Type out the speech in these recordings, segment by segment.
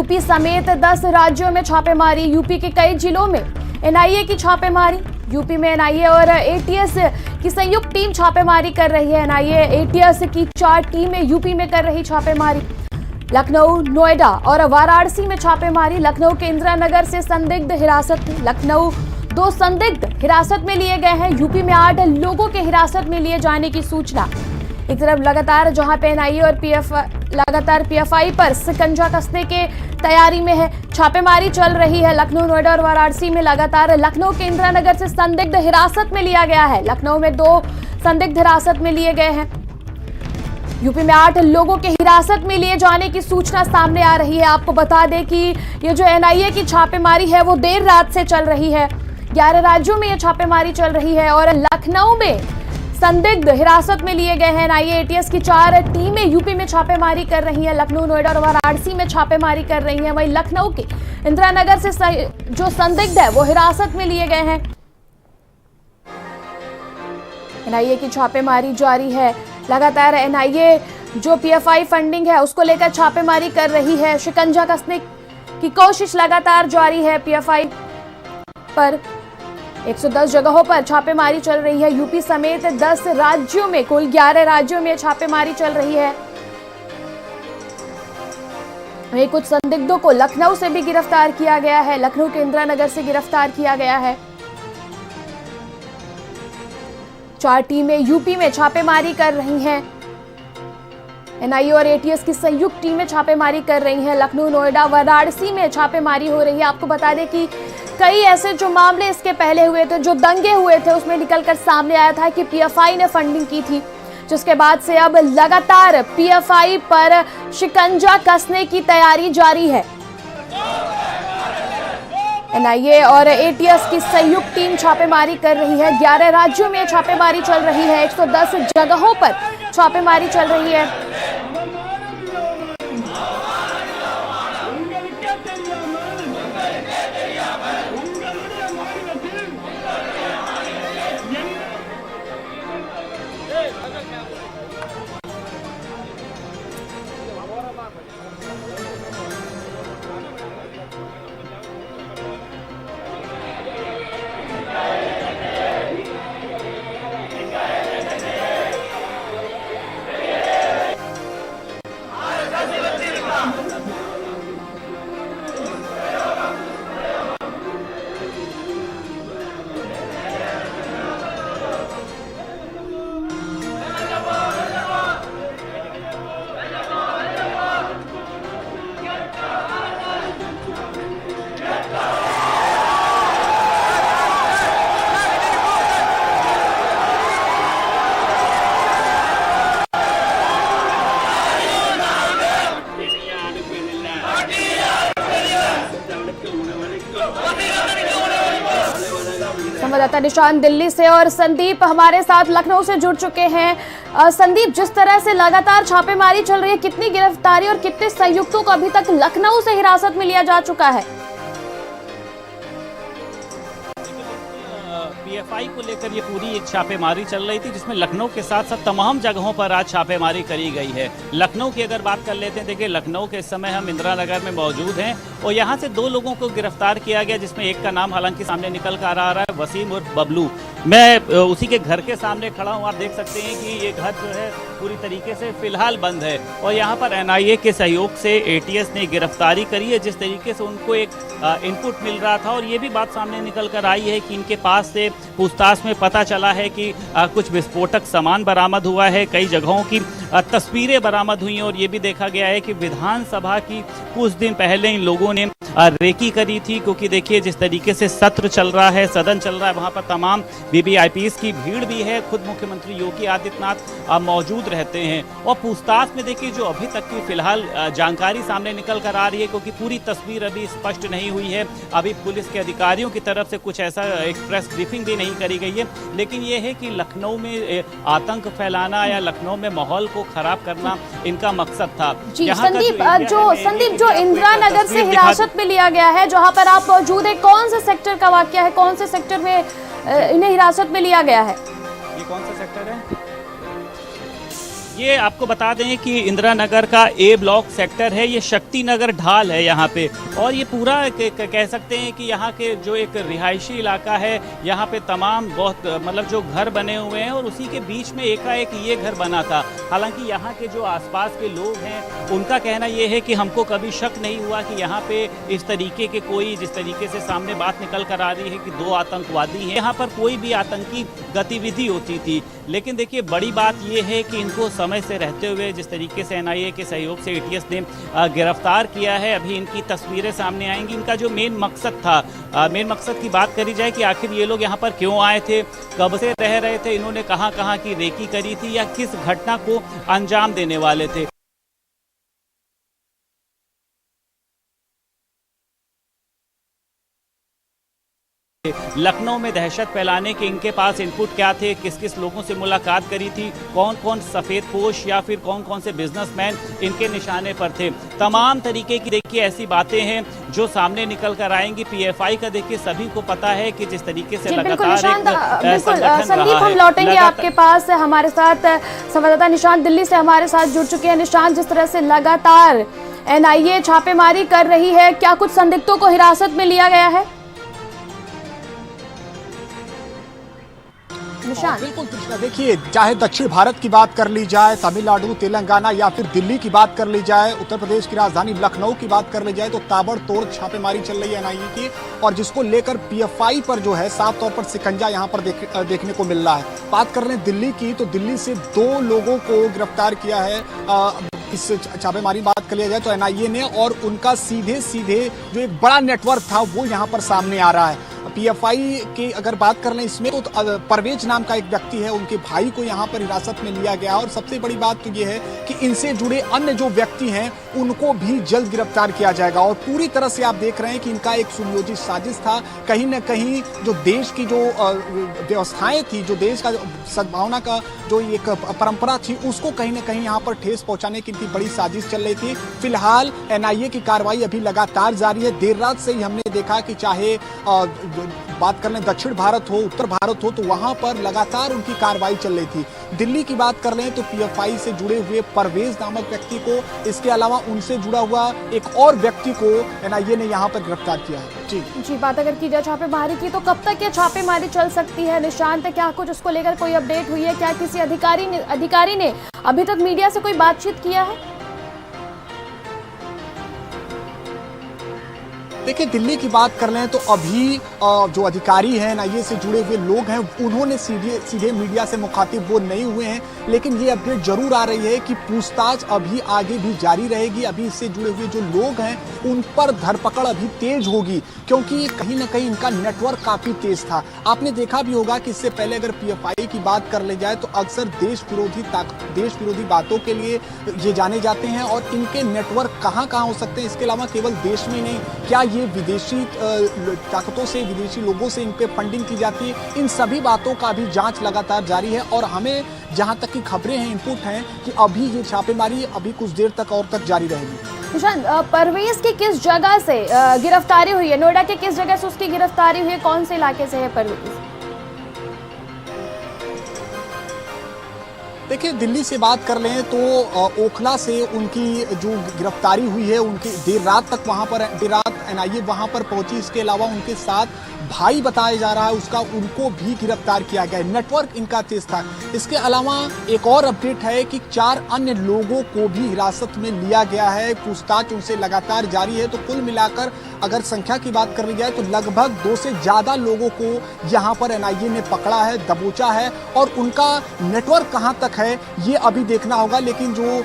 UP समेत 10 राज्यों में छापेमारी। यूपी के कई जिलों में एनआईए की छापेमारी। यूपी में एनआईए और एटीएस की संयुक्त टीम छापेमारी कर रही है। एनआईए एटीएस की 4 टीमें यूपी में कर रही छापेमारी। लखनऊ, नोएडा और वाराणसी में छापेमारी। लखनऊ के इंदिरा नगर से संदिग्ध हिरासत में। लखनऊ 2 संदिग्ध हिरासत में लिए गए हैं। यूपी में 8 लोगों के हिरासत में लिए जाने की सूचना। एक तरफ लगातार जहां पे एनआईए और पीएफआई पर शिकंजा कसने के तैयारी में है, छापेमारी चल रही है। लखनऊ, नोएडा और वाराणसी में लगातार लखनऊ के इंदिरा नगर से संदिग्ध हिरासत में लिया गया है। लखनऊ में 2 संदिग्ध हिरासत में लिए गए हैं। यूपी में 8 लोगों के हिरासत में लिए जाने की सूचना सामने आ रही है। आपको बता दें कि ये जो एनआईए की छापेमारी है वो देर रात से चल रही है। 11 राज्यों में ये छापेमारी चल रही है और लखनऊ में संदिग्ध हिरासत में लिए गए हैं। एनआईए एटीएस की 4 टीमें यूपी में छापेमारी कर रही हैं। लखनऊ, नोएडा और वाराणसी में छापेमारी कर रही हैं। वहीं लखनऊ के इंदिरा नगर से जो संदिग्ध है वो हिरासत में लिए गए हैं। एनआईए की छापेमारी जारी है। लगातार एनआईए जो पीएफआई फंडिंग है उसको लेकर छापेमारी कर रही है। शिकंजा कसने की कोशिश लगातार जारी है। पीएफआई पर 110 जगहों पर छापेमारी चल रही है। यूपी समेत 10 राज्यों में, कुल 11 राज्यों में छापेमारी चल रही है। वहीं कुछ संदिग्धों को लखनऊ से भी गिरफ्तार किया गया है। लखनऊ के इंदिरा नगर से गिरफ्तार किया गया है। 4 टीमें यूपी में छापेमारी कर रही हैं। एनआईए और एटीएस की संयुक्त टीमें छापेमारी कर रही हैं। लखनऊ, नोएडा, वाराणसी में छापेमारी हो रही है। आपको बता दें कि कई ऐसे जो मामले इसके पहले हुए थे, जो दंगे हुए थे, उसमें निकलकर सामने आया था कि पीएफआई ने फंडिंग की थी, जिसके बाद से अब लगातार पीएफआई पर शिकंजा कसने की तैयारी जारी है। एनआईए और एटीएस की संयुक्त टीम छापेमारी कर रही है। 11 राज्यों में छापेमारी चल रही है। 110 जगहों पर छापेमारी चल रही है। संवाददाता निशान दिल्ली से और संदीप हमारे साथ लखनऊ से जुड़ चुके हैं। संदीप, जिस तरह से लगातार छापेमारी चल रही है, कितनी गिरफ्तारी और कितने संयुक्तों को अभी तक लखनऊ से हिरासत में लिया जा चुका है? पीएफआई को लेकर ये पूरी एक छापेमारी चल रही थी, जिसमें लखनऊ के साथ साथ तमाम जगहों पर आज छापेमारी करी गई है। लखनऊ की अगर बात कर लेते हैं, देखिए लखनऊ के इस समय हम इंदिरा नगर में मौजूद हैं और यहाँ से 2 लोगों को गिरफ्तार किया गया, जिसमें एक का नाम हालांकि सामने निकल कर आ रहा है, वसीम उर्फ बबलू। मैं उसी के घर के सामने खड़ा हूँ। आप देख सकते हैं कि ये घर जो है पूरी तरीके से फिलहाल बंद है और यहाँ पर एनआईए के सहयोग से एटीएस ने गिरफ्तारी करी है। जिस तरीके से उनको एक इनपुट मिल रहा था और ये भी बात सामने निकल कर आई है कि इनके पास से पूछताछ में पता चला है कि कुछ विस्फोटक सामान बरामद हुआ है, कई जगहों की तस्वीरें बरामद हुई हैं और ये भी देखा गया है कि विधानसभा की कुछ दिन पहले इन लोगों ने रेकी करी थी, क्योंकि देखिए जिस तरीके से सत्र चल रहा है, सदन चल रहा है, वहां पर तमाम वीवीआईपीएस की भीड़ भी है। खुद मुख्यमंत्री योगी आदित्यनाथ मौजूद रहते हैं और पूछताछ में देखिए जो अभी तक की फिलहाल जानकारी सामने निकल कर आ रही है, क्योंकि पूरी तस्वीर अभी स्पष्ट नहीं हुई है। अभी पुलिस के अधिकारियों की तरफ से कुछ ऐसा एक प्रेस ब्रीफिंग भी नहीं करी गई है, लेकिन ये है कि लखनऊ में आतंक फैलाना या लखनऊ में माहौल को खराब करना इनका मकसद था। जी संदीप, जो इंदिरा नगर से हिरासत में लिया गया है, जहां पर आप मौजूद है, कौन से सेक्टर का वाकया है, कौन से सेक्टर में इन्हें हिरासत में लिया गया है? ये कौन सा सेक्टर है? ये आपको बता दें कि इंदिरा नगर का ए ब्लॉक सेक्टर है, ये शक्ति नगर ढाल है यहाँ पे, और ये पूरा कह सकते हैं कि यहाँ के जो एक रिहायशी इलाका है, यहाँ पे तमाम बहुत मतलब जो घर बने हुए हैं और उसी के बीच में एकाएक ये घर बना था। हालांकि यहाँ के जो आसपास के लोग हैं उनका कहना ये है कि हमको कभी शक नहीं हुआ कि यहाँ पे इस तरीके के कोई, जिस तरीके से सामने बात निकल कर आ रही है कि 2 आतंकवादी हैं, यहाँ पर कोई भी आतंकी गतिविधि होती थी। लेकिन देखिए बड़ी बात यह है कि इनको समय से रहते हुए जिस तरीके से एनआईए के सहयोग से एटीएस ने गिरफ्तार किया है, अभी इनकी तस्वीरें सामने आएंगी। इनका जो मेन मकसद था, मेन मकसद की बात करी जाए कि आखिर ये लोग यहाँ पर क्यों आए थे, कब से रह रहे थे, इन्होंने कहाँ कहाँ की रेकी करी थी या किस घटना को अंजाम देने वाले थे। लखनऊ में दहशत फैलाने के इनके पास इनपुट क्या थे, किस किस लोगों से मुलाकात करी थी, कौन कौन सफेद पोश या फिर कौन कौन से बिजनेसमैन इनके निशाने पर थे, तमाम तरीके की देखिए ऐसी बातें हैं जो सामने निकल कर आएंगी। पीएफआई का देखिए सभी को पता है कि जिस तरीके से लगातार संदीप, हम लौटेंगे आपके पास। हमारे साथ संवाददाता निशांत दिल्ली से हमारे साथ जुड़ चुके हैं। निशांत, जिस तरह से लगातार एनआईए छापेमारी कर रही है, क्या कुछ संदिग्धों को हिरासत में लिया गया है? बिल्कुल कृष्णा, देखिए चाहे दक्षिण भारत की बात कर ली जाए, तमिलनाडु, तेलंगाना या फिर दिल्ली की बात कर ली जाए, उत्तर प्रदेश की राजधानी लखनऊ की बात कर ली जाए, तो ताबड़तोड़ छापेमारी चल रही है एनआईए की, और जिसको लेकर पीएफआई पर जो है साफ तौर पर शिकंजा यहां पर देखने को मिल रहा है। बात कर रहे हैं दिल्ली की, तो दिल्ली से 2 लोगों को गिरफ्तार किया है इस छापेमारी बात कर लिया जाए तो एनआईए ने, और उनका सीधे जो एक बड़ा नेटवर्क था वो यहां पर सामने आ रहा है। पीएफआई की अगर बात कर लें इसमें, तो परवेज नाम का एक व्यक्ति है, उनके भाई को यहां पर हिरासत में लिया गया, और सबसे बड़ी बात तो ये है कि इनसे जुड़े अन्य जो व्यक्ति हैं उनको भी जल्द गिरफ्तार किया जाएगा। और पूरी तरह से आप देख रहे हैं कि इनका एक सुनियोजित साजिश था। कहीं न कहीं जो देश की जो व्यवस्थाएं थी, जो देश का सद्भावना का जो एक परंपरा थी, उसको कहीं न कहीं यहाँ पर ठेस पहुंचाने की इनकी बड़ी साजिश चल रही थी। फिलहाल एनआईए की कार्रवाई अभी लगातार जारी है। देर रात से ही हमने देखा कि चाहे बात कर लें दक्षिण भारत हो, उत्तर भारत हो, तो वहां पर लगातार उनकी कार्रवाई चल रही थी। दिल्ली की बात कर लें तो पीएफआई से जुड़े हुए परवेज नामक व्यक्ति को, इसके अलावा उनसे जुड़ा हुआ एक और व्यक्ति को एनआईए ने यहां पर गिरफ्तार किया है। जी, बात अगर की जाए छापेमारी की, तो कब तक ये छापेमारी चल सकती है? निशांत, क्या कुछ उसको लेकर कोई अपडेट हुई है? क्या किसी अधिकारी ने अभी तक मीडिया से कोई बातचीत किया है? देखिए दिल्ली की बात कर लें तो अभी जो अधिकारी हैं, एनआईए से जुड़े हुए लोग हैं, उन्होंने सीधे मीडिया से मुखातिब वो नहीं हुए हैं, लेकिन ये अपडेट जरूर आ रही है कि पूछताछ अभी आगे भी जारी रहेगी। अभी इससे जुड़े हुए जो लोग हैं उन पर धरपकड़ अभी तेज होगी, क्योंकि कहीं ना कहीं इनका नेटवर्क काफी तेज था। आपने देखा भी होगा कि इससे पहले अगर पीएफआई की बात कर ली जाए तो अक्सर देश विरोधी बातों के लिए ये जाने जाते हैं, और इनके नेटवर्क कहाँ हो सकते हैं, इसके अलावा केवल देश में नहीं, क्या ये विदेशी ताकतों से, विदेशी लोगों से इन पे फंडिंग की जाती है, इन सभी बातों का भी जांच लगातार जारी है। और हमें जहां तक की खबरें हैं, इनपुट हैं कि अभी ये छापेमारी अभी कुछ देर तक और तक जारी रहेगी। परवेज की किस जगह से गिरफ्तारी हुई है? नोएडा के किस जगह से उसकी गिरफ्तारी हुई है? कौन से इलाके से है परवेज? देखिए दिल्ली से बात कर लें तो ओखला से उनकी जो गिरफ्तारी हुई है, उनकी देर रात एनआईए वहां पर पहुंची। इसके अलावा उनके साथ भाई बताया जा रहा है उसका, उनको भी गिरफ्तार किया गया। नेटवर्क इनका तेज था। इसके अलावा एक और अपडेट है कि 4 अन्य लोगों को भी हिरासत में लिया गया है, पूछताछ उनसे लगातार जारी है। तो कुल मिलाकर अगर संख्या की बात कर ली जाए तो लगभग 2 से ज्यादा लोगों को यहां पर एनआईए ने पकड़ा है, दबोचा है, और उनका नेटवर्क कहां तक है ये अभी देखना होगा। लेकिन जो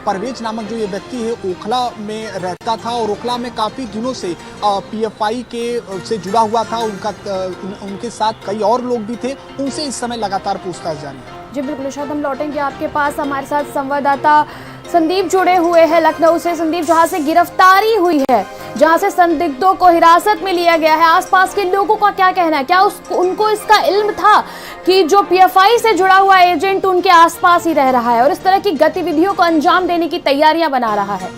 परवेज नामक जो ये व्यक्ति है ओखला में रहता था, और ओखला में काफी दिनों से पीएफआई के से जुड़ा हुआ था, उनके साथ कई और लोग भी थे, उनसे इस समय लगातार पूछताछ जारी है। जी बिल्कुल शायद हम लौटेंगे आपके पास। हमारे साथ संवाददाता संदीप जुड़े हुए हैं लखनऊ से। संदीप, जहां से गिरफ्तारी हुई है, जहां से संदिग्धों को हिरासत में लिया गया है, आसपास के लोगों का क्या कहना है? क्या उनको इसका इल्म था कि जो पीएफआई से जुड़ा हुआ एजेंट उनके आसपास ही रह रहा है और इस तरह की गतिविधियों को अंजाम देने की तैयारियां बना रहा है?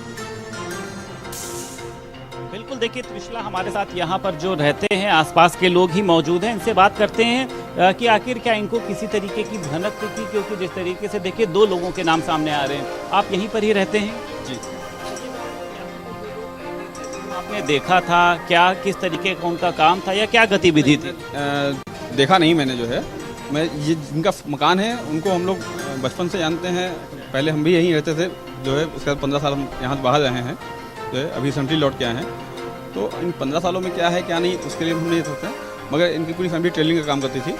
बिल्कुल, देखिए त्रिशला, हमारे साथ यहाँ पर जो रहते हैं आसपास के लोग ही मौजूद हैं, इनसे बात करते हैं। कि आखिर क्या इनको किसी तरीके की भनक थी, क्योंकि जिस तरीके से देखिए 2 लोगों के नाम सामने आ रहे हैं। आप यहीं पर ही रहते हैं? जी। आपने देखा था क्या, किस तरीके का उनका काम था या क्या गतिविधि थी? देखा नहीं मैंने, जो है मैं ये जिनका मकान है उनको हम लोग बचपन से जानते हैं, पहले हम भी यहीं रहते थे, जो है उसके बाद 15 साल हम यहाँ बाहर रहे हैं, जो है अभी रिसेंटली लौट के आए हैं। तो इन 15 सालों में क्या है क्या नहीं उसके लिए हम नहीं सोचते, मगर इनकी पूरी फैमिली टेलरिंग का काम करती थी।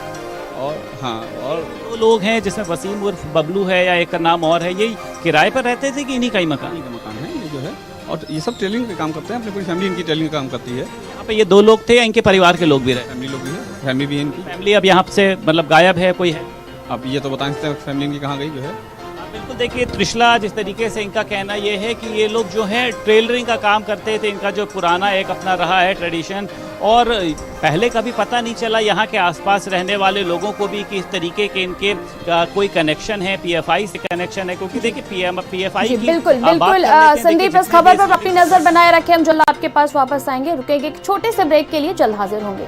और हाँ, और 2 लोग हैं जिसमें वसीम उर्फ बबलू है या एक का नाम और है, यही किराए पर रहते थे कि इन्हीं का ही मकान? इन्हीं का मकान है ये, जो है, और ये सब टेलरिंग का काम करते हैं, अपनी पूरी फैमिली इनकी टेलरिंग का काम करती है। यहाँ पे ये 2 लोग थे या इनके परिवार के लोग भी रहे? फैमिली लोग भी है, फैमिली भी है इनकी। फैमिली अब यहाँ से मतलब गायब है, कोई है? अब ये तो बता नहीं सकते फैमिली इनकी कहाँ गई, जो है। बिल्कुल, देखिए त्रिशला जिस तरीके से इनका कहना ये है कि ये लोग जो है टेलरिंग का काम करते थे, इनका जो पुराना एक अपना रहा है ट्रेडिशन, और पहले कभी पता नहीं चला यहाँ के आसपास रहने वाले लोगों को भी कि इस तरीके के इनके कोई कनेक्शन है, पीएफआई से कनेक्शन है, क्योंकि देखिए पीएफआई की बिल्कुल बिल्कुल संदीप, इस खबर पर अपनी नजर बनाए रखें। हम जल्द आपके पास वापस आएंगे, रुकेंगे एक छोटे से ब्रेक के लिए, जल्द हाजिर होंगे।